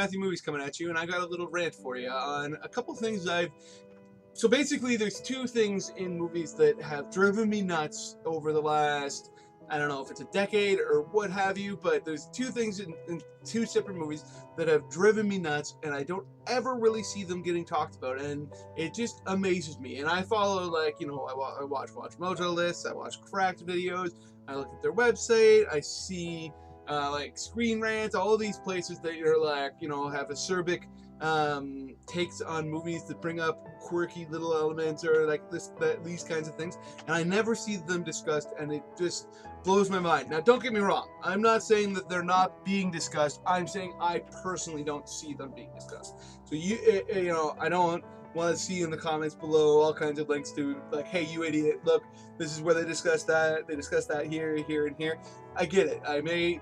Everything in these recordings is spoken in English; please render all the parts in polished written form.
Matthew Movies coming at you, and I got a little rant for you on a couple things So basically, there's two things in movies that have driven me nuts over the last, I don't know if it's a decade or what have you, but there's two things in two separate movies that have driven me nuts, and I don't ever really see them getting talked about, and it just amazes me. And I follow, like, I watch Mojo lists, I watch Cracked videos, I look at their website, I see like Screen Rant, all of these places that are like, have acerbic takes on movies that bring up quirky little elements or like these kinds of things, and I never see them discussed, and it just blows my mind. Now, don't get me wrong, I'm not saying that they're not being discussed. I'm saying I personally don't see them being discussed. So I don't want to see in the comments below all kinds of links to, like, hey, you idiot, look, this is where they discuss that here, and here. I get it. I may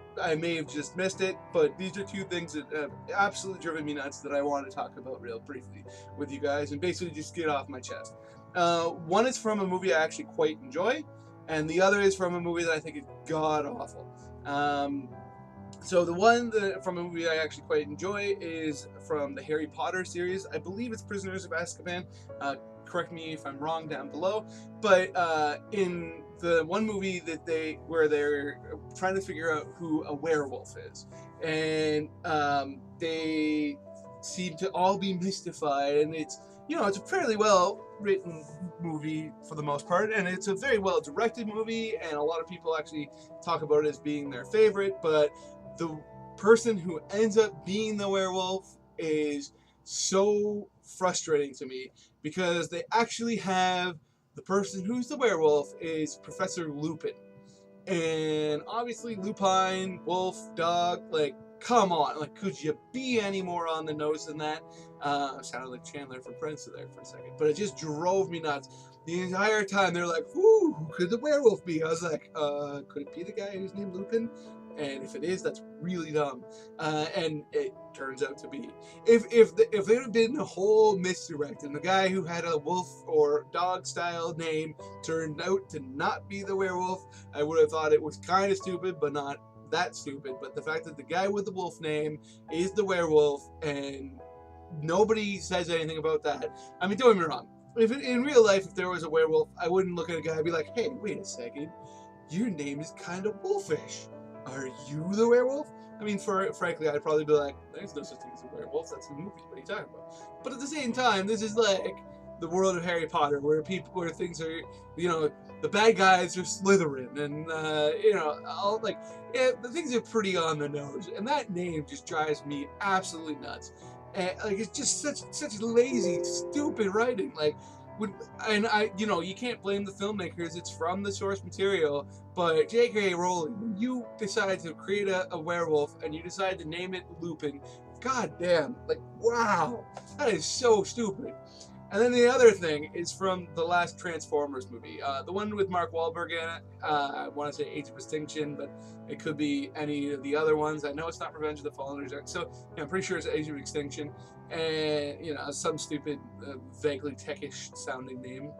have just missed it, but these are two things that have absolutely driven me nuts that I want to talk about real briefly with you guys and basically just get off my chest. One is from a movie I actually quite enjoy, and the other is from a movie that I think is god awful. So the one from a movie I actually quite enjoy is from the Harry Potter series. I believe it's Prisoners of Azkaban. Correct me if I'm wrong down below. But in the one movie where they're trying to figure out who a werewolf is, and they seem to all be mystified, and it's a fairly well written movie for the most part, and it's a very well directed movie, and a lot of people actually talk about it as being their favorite, but the person who ends up being the werewolf is so frustrating to me, because they actually have the person who's the werewolf is Professor Lupin. And obviously Lupine, wolf, dog, like, come on, like, could you be any more on the nose than that? Sounded like Chandler from Friends there for a second, but it just drove me nuts. The entire time they're like, ooh, who could the werewolf be? I was like, could it be the guy who's named Lupin? And if it is, that's really dumb. And it turns out to be. If there had been a whole misdirect and the guy who had a wolf or dog style name turned out to not be the werewolf, I would have thought it was kind of stupid, but not that stupid. But the fact that the guy with the wolf name is the werewolf and nobody says anything about that. I mean, don't get me wrong. In real life, if there was a werewolf, I wouldn't look at a guy and be like, hey, wait a second, your name is kind of wolfish. Are you the werewolf? I mean, frankly, I'd probably be like, there's no such thing as a werewolf. That's a movie. What are you talking about? But at the same time, this is like the world of Harry Potter, where things are, the bad guys are Slytherin, and the things are pretty on the nose. And that name just drives me absolutely nuts. And like, it's just such lazy, stupid writing. Like, you can't blame the filmmakers. It's from the source material. But J.K. Rowling, when you decide to create a werewolf and you decide to name it Lupin, goddamn, like, wow, that is so stupid. And then the other thing is from the last Transformers movie, the one with Mark Wahlberg in it. I want to say Age of Extinction, but it could be any of the other ones. I know it's not Revenge of the Fallen, so I'm pretty sure it's Age of Extinction, and some stupid, vaguely techish sounding name.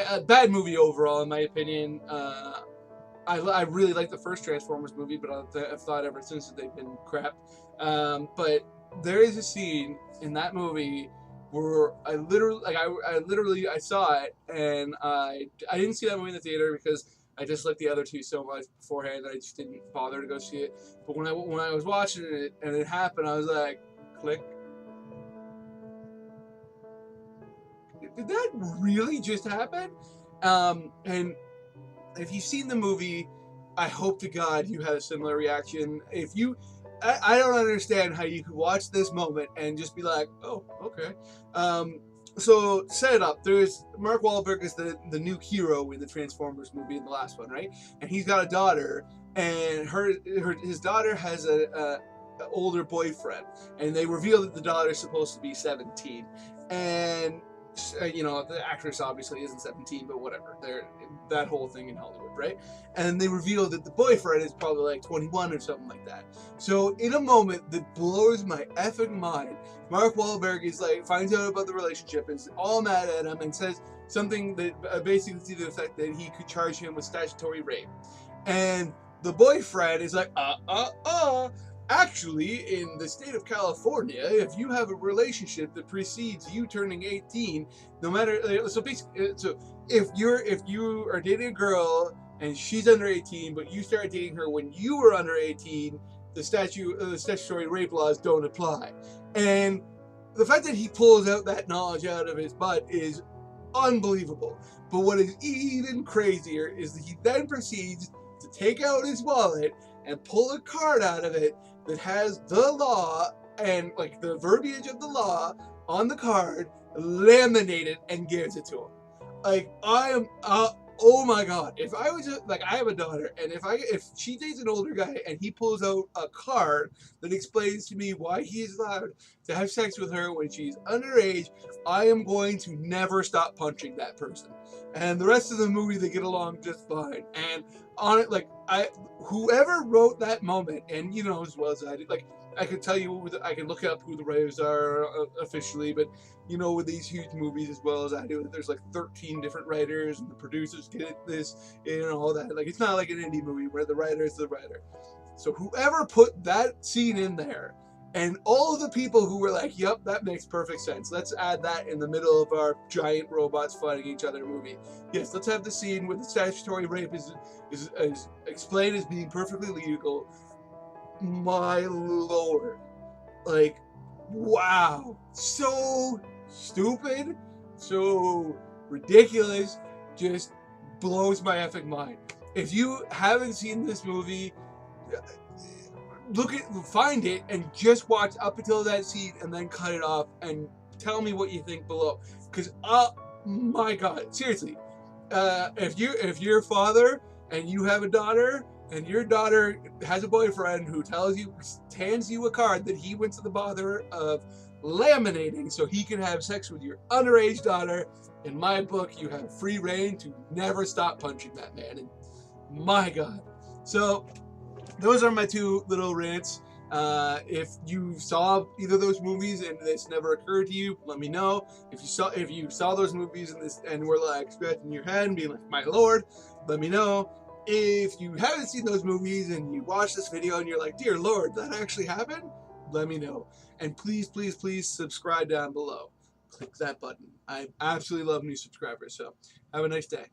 A bad movie overall, in my opinion. I really like the first Transformers movie, but I've thought ever since that they've been crap. But there is a scene in that movie where I literally saw it, and I didn't see that movie in the theater because I just liked the other two so much beforehand that I just didn't bother to go see it. But when I was watching it and it happened, I was like, click. Did that really just happen? And if you've seen the movie, I hope to God you had a similar reaction. I don't understand how you could watch this moment and just be like, oh, okay. So set it up. There's Mark Wahlberg is the new hero in the Transformers movie in the last one, right? And he's got a daughter, and his daughter has a older boyfriend, and they reveal that the daughter's supposed to be 17, and the actress obviously isn't 17, but whatever. That whole thing in Hollywood, right? And they reveal that the boyfriend is probably like 21 or something like that. So in a moment that blows my effing mind, Mark Wahlberg is like, finds out about the relationship, is all mad at him, and says something that basically to the effect that he could charge him with statutory rape. And the boyfriend is like, Actually, in the state of California, if you have a relationship that precedes you turning 18, no matter so basically, so if you are dating a girl and she's under 18, but you started dating her when you were under 18, the statutory rape laws don't apply. And the fact that he pulls out that knowledge out of his butt is unbelievable. But what is even crazier is that he then proceeds to take out his wallet and pull a card out of it that has the law and like the verbiage of the law on the card laminated and gives it to him. Like I am oh my god, if I was like, I have a daughter, and if she dates an older guy and he pulls out a card that explains to me why he is allowed to have sex with her when she's underage, I am going to never stop punching that person. And the rest of the movie, they get along just fine. And on it, like whoever wrote that moment, and you know as well as I do, like I could tell you, I can look up who the writers are officially, but you know, with these huge movies as well as I do, there's like 13 different writers, and the producers get this, you know, all that. Like it's not like an indie movie where the writer is the writer. So whoever put that scene in there, and all of the people who were like, "Yep, that makes perfect sense. Let's add that in the middle of our giant robots fighting each other movie. Yes, let's have the scene where the statutory rape is explained as being perfectly legal." My lord, like, wow, so stupid, so ridiculous, just blows my effing mind. If you haven't seen this movie, find it and just watch up until that scene and then cut it off and tell me what you think below. Because my god, seriously, if you're a father and you have a daughter and your daughter has a boyfriend who hands you a card that he went to the bother of laminating so he can have sex with your underage daughter, in my book, you have free reign to never stop punching that man. And my god. So those are my two little rants. If you saw either of those movies and this never occurred to you, let me know. If you saw those movies and were like scratching your head and being like, my lord, let me know. If you haven't seen those movies and you watch this video and you're like, dear lord, that actually happened, let me know. And please, please, please subscribe down below. Click that button. I absolutely love new subscribers. So have a nice day.